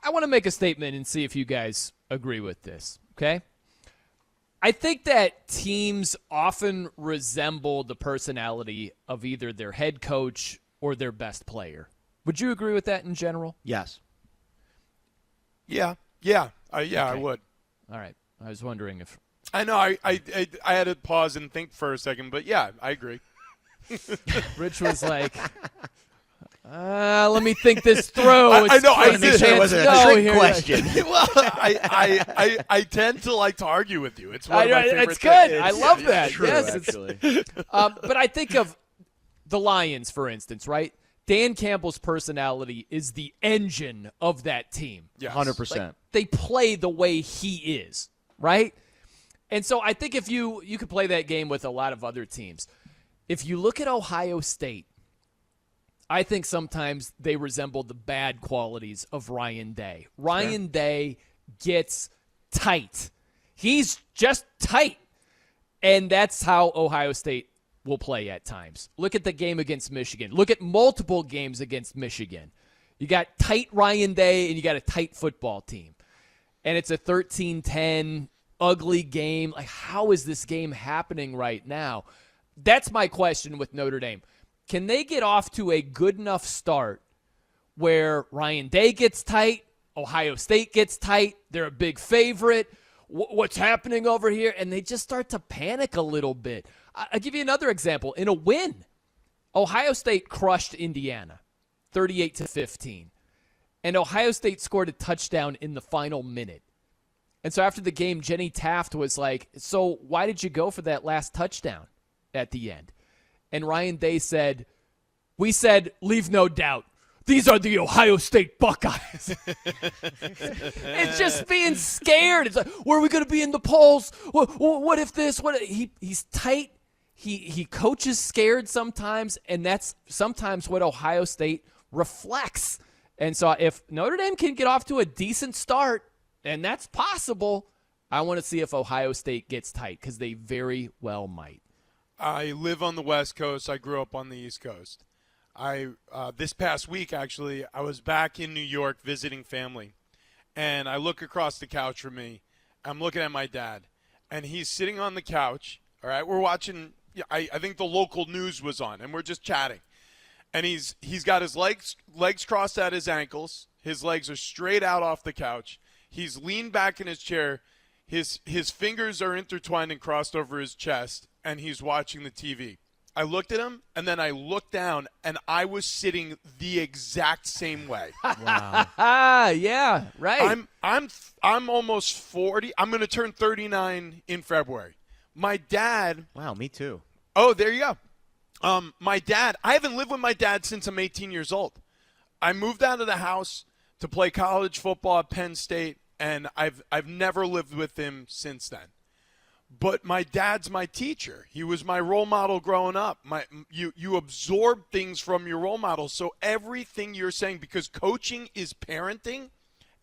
I want to make a statement and see if you guys agree with this, okay? I think that teams often resemble the personality of either their head coach or their best player. Would you agree with that in general? Yes. Yeah, Okay. I would. All right. I was wondering if I know. I had to pause and think for a second, but yeah, I agree. Rich was like, let me think this through. I know. I Make sure it wasn't a trick question. Well, I tend to like to argue with you. It's one of my favorite That's good. things. I love that. True, yes, actually. but I think of the Lions, for instance, right? Dan Campbell's personality is the engine of that team. Yes. 100%. Like, they play the way he is, right? And so I think if you could play that game with a lot of other teams. If you look at Ohio State, I think sometimes they resemble the bad qualities of Ryan Day. Ryan Day gets tight. He's just tight. And that's how Ohio State will play at times. Look at the game against Michigan. Look at multiple games against Michigan. You got tight Ryan Day and you got a tight football team. And it's a 13-10 ugly game. Like, how is this game happening right now? That's my question with Notre Dame. Can they get off to a good enough start where Ryan Day gets tight, Ohio State gets tight, they're a big favorite, what's happening over here? And they just start to panic a little bit. I'll give you another example. In a win, Ohio State crushed Indiana 38-15. And Ohio State scored a touchdown in the final minute. And so after the game, Jenny Taft was like, so why did you go for that last touchdown at the end? And Ryan Day said, we said, leave no doubt. These are the Ohio State Buckeyes. It's just being scared. It's like, where are we going to be in the polls? What if this? He's tight. He coaches scared sometimes, and that's sometimes what Ohio State reflects. And so if Notre Dame can get off to a decent start, and that's possible, I want to see if Ohio State gets tight because they very well might. I live on the West Coast. I grew up on the East Coast. This past week, actually, I was back in New York visiting family, and I look across the couch from me. I'm looking at my dad, and he's sitting on the couch. All right, we're watching. I think the local news was on, and we're just chatting. And he's got his legs crossed at his ankles. His legs are straight out off the couch. He's leaned back in his chair. His fingers are intertwined and crossed over his chest, and he's watching the TV. I looked at him, and then I looked down, and I was sitting the exact same way. Wow. Yeah, right. I'm almost 40. I'm going to turn 39 in February. My dad. Wow, me too. Oh, there you go. My dad. I haven't lived with my dad since I'm 18 years old. I moved out of the house to play college football at Penn State, and I've never lived with him since then. But my dad's my teacher. He was my role model growing up. You absorb things from your role model. So everything you're saying, because coaching is parenting,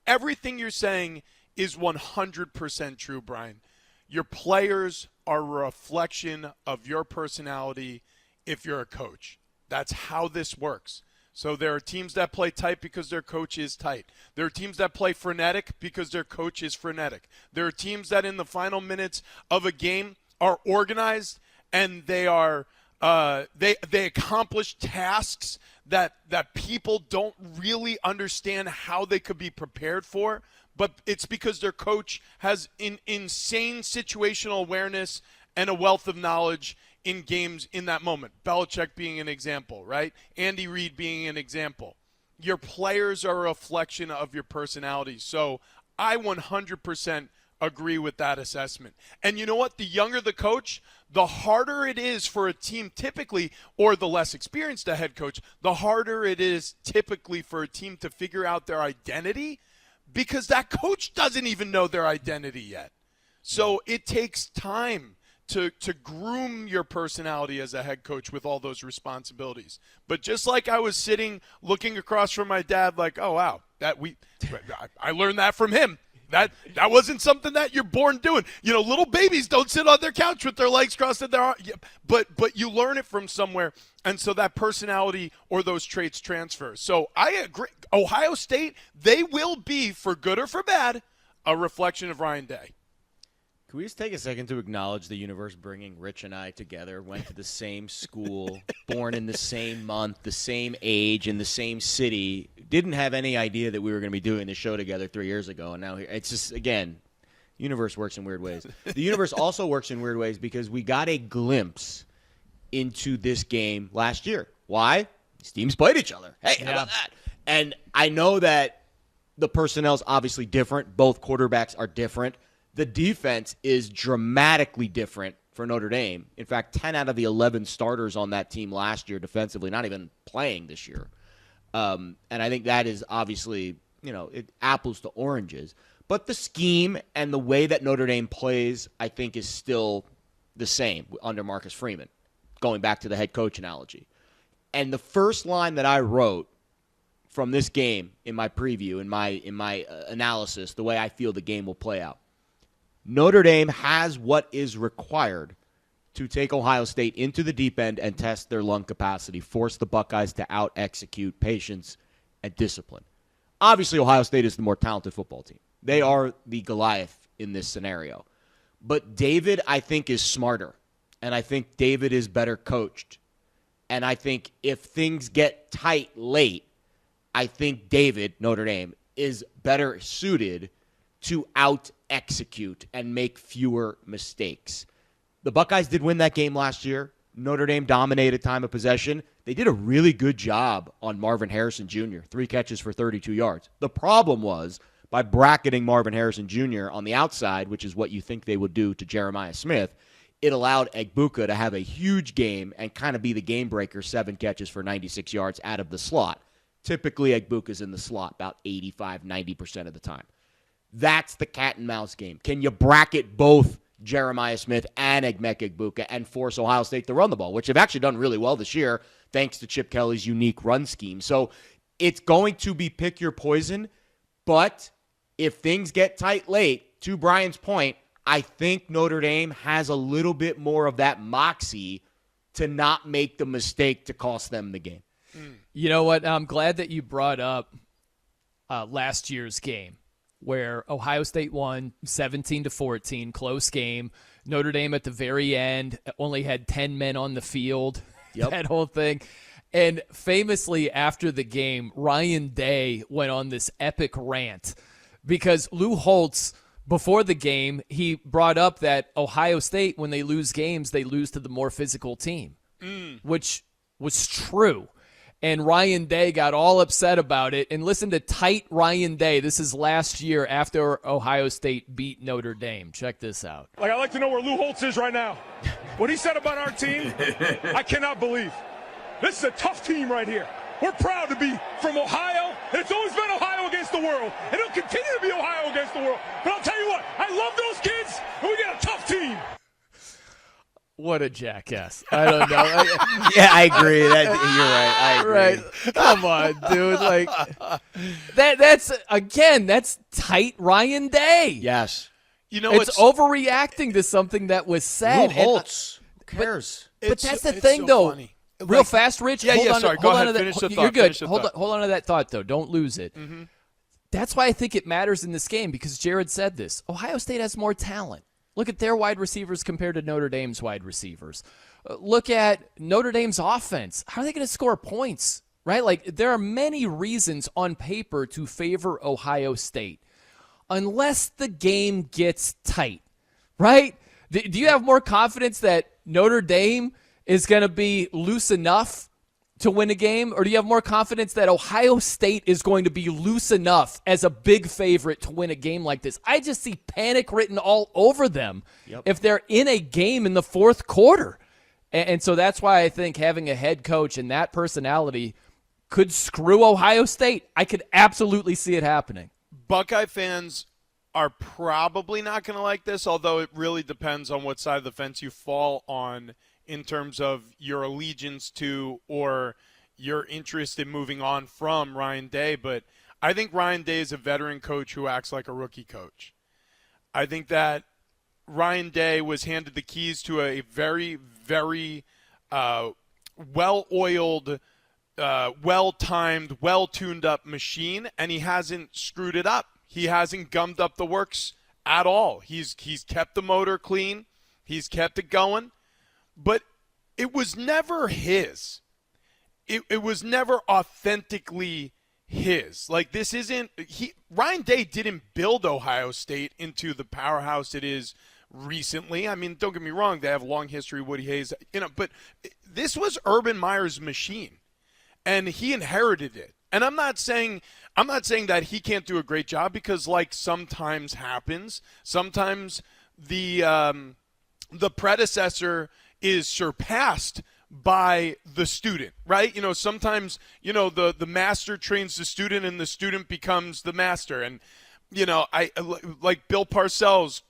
everything you're saying is 100% true, Brian. Your players are a reflection of your personality if you're a coach. That's how this works. So there are teams that play tight because their coach is tight. There are teams that play frenetic because their coach is frenetic. There are teams that in the final minutes of a game are organized and they are they accomplish tasks that people don't really understand how they could be prepared for. But it's because their coach has insane situational awareness and a wealth of knowledge in games in that moment. Belichick being an example, right? Andy Reid being an example. Your players are a reflection of your personality. So I 100% agree with that assessment. And you know what? The younger the coach, the harder it is for a team typically, or the less experienced a head coach, the harder it is typically for a team to figure out their identity because that coach doesn't even know their identity yet. So it takes time to groom your personality as a head coach with all those responsibilities. But just like I was sitting looking across from my dad like, oh, wow, I learned that from him. That wasn't something that you're born doing. Little babies don't sit on their couch with their legs crossed in their arms. But you learn it from somewhere, and so that personality or those traits transfer. So I agree. Ohio State, they will be, for good or for bad, a reflection of Ryan Day. Can we just take a second to acknowledge the universe bringing Rich and I together, went to the same school, born in the same month, the same age, in the same city, didn't have any idea that we were going to be doing this show together 3 years ago, and now it's just, again, the universe works in weird ways. The universe also works in weird ways because we got a glimpse into this game last year. Why? These teams played each other. Hey, how about that? And I know that the personnel's obviously different. Both quarterbacks are different. The defense is dramatically different for Notre Dame. In fact, 10 out of the 11 starters on that team last year defensively, not even playing this year. And I think that is obviously, apples to oranges. But the scheme and the way that Notre Dame plays, I think, is still the same under Marcus Freeman, going back to the head coach analogy. And the first line that I wrote from this game in my preview, in my analysis, the way I feel the game will play out, Notre Dame has what is required to take Ohio State into the deep end and test their lung capacity, force the Buckeyes to out-execute patience and discipline. Obviously, Ohio State is the more talented football team. They are the Goliath in this scenario. But David, I think, is smarter, and I think David is better coached. And I think if things get tight late, I think David, Notre Dame, is better suited to out-execute and make fewer mistakes. The Buckeyes did win that game last year. Notre Dame dominated time of possession. They did a really good job on Marvin Harrison Jr., 3 catches for 32 yards. The problem was, by bracketing Marvin Harrison Jr. on the outside, which is what you think they would do to Jeremiah Smith, it allowed Egbuka to have a huge game and kind of be the game breaker, 7 catches for 96 yards out of the slot. Typically, Egbuka's in the slot about 85, 90% of the time. That's the cat and mouse game. Can you bracket both Jeremiah Smith and Egbuka and force Ohio State to run the ball, which have actually done really well this year thanks to Chip Kelly's unique run scheme. So it's going to be pick your poison, but if things get tight late, to Brian's point, I think Notre Dame has a little bit more of that moxie to not make the mistake to cost them the game. You know what? I'm glad that you brought up last year's game, where Ohio State won 17-14, close game. Notre Dame at the very end only had 10 men on the field, that whole thing. And famously after the game, Ryan Day went on this epic rant because Lou Holtz, before the game, he brought up that Ohio State, when they lose games, they lose to the more physical team, which was true. And Ryan Day got all upset about it. And listen to tight Ryan Day. This is last year after Ohio State beat Notre Dame. Check this out. I'd like to know where Lou Holtz is right now. What he said about our team, I cannot believe. This is a tough team right here. We're proud to be from Ohio, and it's always been Ohio against the world, and it'll continue to be Ohio against the world. But I'll tell you what, I love those kids, and we got a tough team. What a jackass. I don't know. Yeah, I agree. You're right. I agree. Right. Come on, dude. Like that's tight Ryan Day. Yes. It's overreacting to something that was said. Lou Holtz. Who cares? But that's the thing, though. Funny. Real fast, Rich. Sorry. Go ahead. Finish the thought. You're good. Hold on to that thought, though. Don't lose it. Mm-hmm. That's why I think it matters in this game, because Jared said this. Ohio State has more talent. Look at their wide receivers compared to Notre Dame's wide receivers. Look at Notre Dame's offense. How are they going to score points, right? Like, there are many reasons on paper to favor Ohio State, unless the game gets tight, right? Do you have more confidence that Notre Dame is going to be loose enough to win a game, or do you have more confidence that Ohio State is going to be loose enough as a big favorite to win a game like this? I just see panic written all over them if they're in a game in the fourth quarter. And so that's why I think having a head coach and that personality could screw Ohio State. I could absolutely see it happening. Buckeye fans are probably not going to like this, although it really depends on what side of the fence you fall on in terms of your allegiance to or your interest in moving on from Ryan Day. But I think Ryan Day is a veteran coach who acts like a rookie coach. I think that Ryan Day was handed the keys to a very, very well-oiled, well-timed, well-tuned-up machine, and he hasn't screwed it up. He hasn't gummed up the works at all. He's kept the motor clean. He's kept it going. But it was never his. It was never authentically his. Like, this isn't – Ryan Day didn't build Ohio State into the powerhouse it is recently. I mean, don't get me wrong. They have a long history, Woody Hayes. But this was Urban Meyer's machine, and he inherited it. And I'm not saying that he can't do a great job because, like, sometimes happens. Sometimes the predecessor is surpassed by the student, right? Sometimes, the master trains the student and the student becomes the master. And, I like Bill Parcells,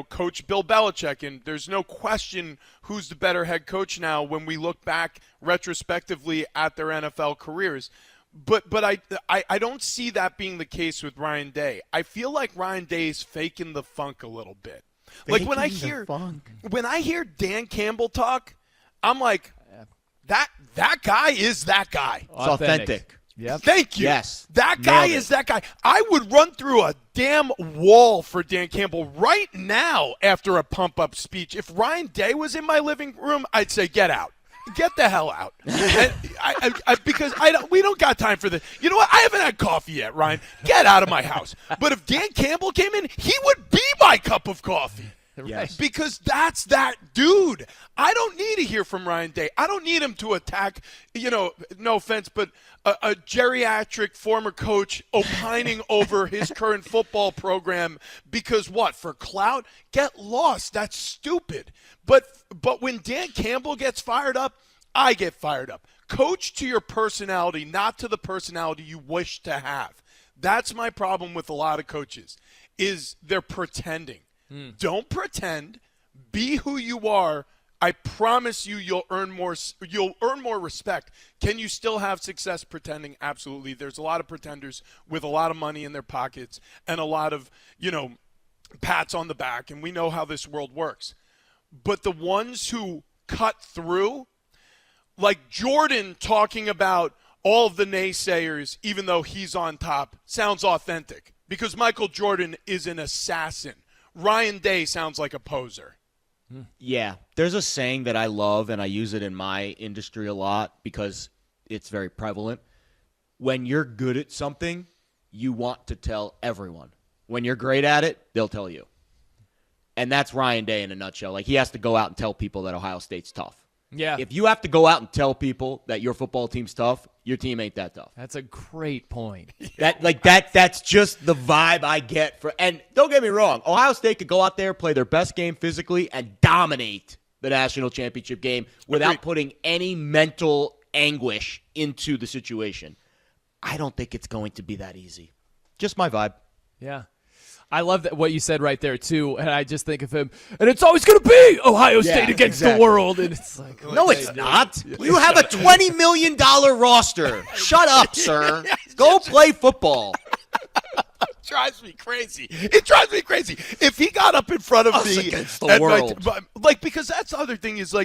coach Bill Belichick, and there's no question who's the better head coach now when we look back retrospectively at their NFL careers. But I don't see that being the case with Ryan Day. I feel like Ryan Day is faking the funk a little bit. Like when I hear Dan Campbell talk, I'm like, that guy is that guy. It's authentic. Yep. Thank you. Yes. That guy is that guy. I would run through a damn wall for Dan Campbell right now after a pump-up speech. If Ryan Day was in my living room, I'd say, get out. Get the hell out. And because we don't got time for this. You know what? I haven't had coffee yet, Ryan. Get out of my house. But if Dan Campbell came in, he would be my cup of coffee. Yes. Because that's that dude. I don't need to hear from Ryan Day. I don't need him to attack, no offense, but a geriatric former coach opining over his current football program because what? For clout? Get lost. That's stupid. But when Dan Campbell gets fired up, I get fired up. Coach to your personality, not to the personality you wish to have. That's my problem with a lot of coaches, is they're pretending. Don't pretend. Be who you are. I promise you'll earn more respect. Can you still have success pretending? Absolutely. There's a lot of pretenders with a lot of money in their pockets and a lot of, pats on the back, and we know how this world works. But the ones who cut through, like Jordan talking about all of the naysayers, even though he's on top, sounds authentic because Michael Jordan is an assassin. Ryan Day sounds like a poser. Yeah. There's a saying that I love, and I use it in my industry a lot because it's very prevalent. When you're good at something, you want to tell everyone. When you're great at it, they'll tell you. And that's Ryan Day in a nutshell. Like, he has to go out and tell people that Ohio State's tough. Yeah. If you have to go out and tell people that your football team's tough, your team ain't that tough. That's a great point. That's just the vibe I get for. And don't get me wrong, Ohio State could go out there, play their best game physically, and dominate the national championship game without putting any mental anguish into the situation. I don't think it's going to be that easy. Just my vibe. Yeah. I love that what you said right there, too, and I just think of him, and it's always going to be Ohio State against the world, and it's like... No, it's not. You have a $20 million roster. Shut up, sir. Go play football. It drives me crazy. If he got up in front of me... against the world. Because that's the other thing is,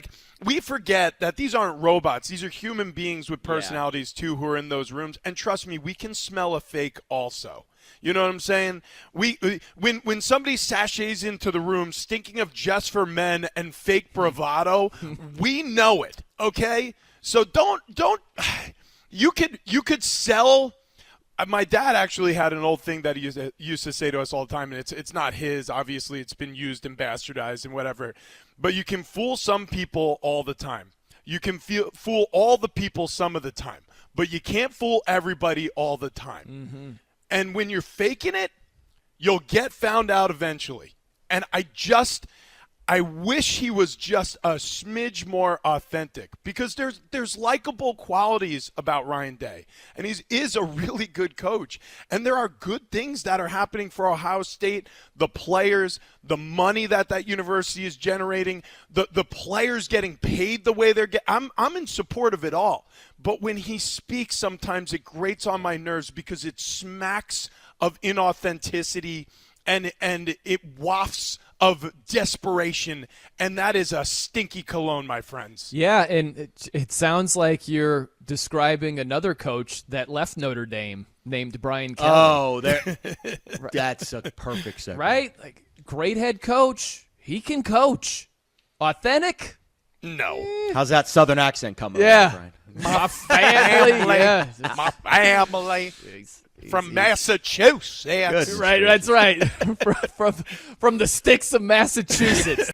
we forget that these aren't robots. These are human beings with personalities, too, who are in those rooms, and trust me, we can smell a fake also. You know what I'm saying? When somebody sachets into the room stinking of Just for Men and fake bravado, we know it. Okay, so don't. You could sell. My dad actually had an old thing that he used to say to us all the time, and it's not his. Obviously, it's been used and bastardized and whatever. But you can fool some people all the time. You can fool all the people some of the time, but you can't fool everybody all the time. Mm-hmm. And when you're faking it, you'll get found out eventually. And I I wish he was just a smidge more authentic, because there's likable qualities about Ryan Day, and he is a really good coach. And there are good things that are happening for Ohio State, the players, the money that university is generating, the players getting paid the way they're getting. I'm in support of it all. But when he speaks, sometimes it grates on my nerves because it smacks of inauthenticity and it wafts of desperation, and that is a stinky cologne, my friends. Yeah, and it sounds like you're describing another coach that left Notre Dame named Brian Kelly. Oh, that's a perfect segue. Right? Like, great head coach. He can coach. Authentic? No. How's that Southern accent coming? Yeah. Brian? My family. Yeah. My family. From Massachusetts. Good. Right, that's right. from the sticks of Massachusetts.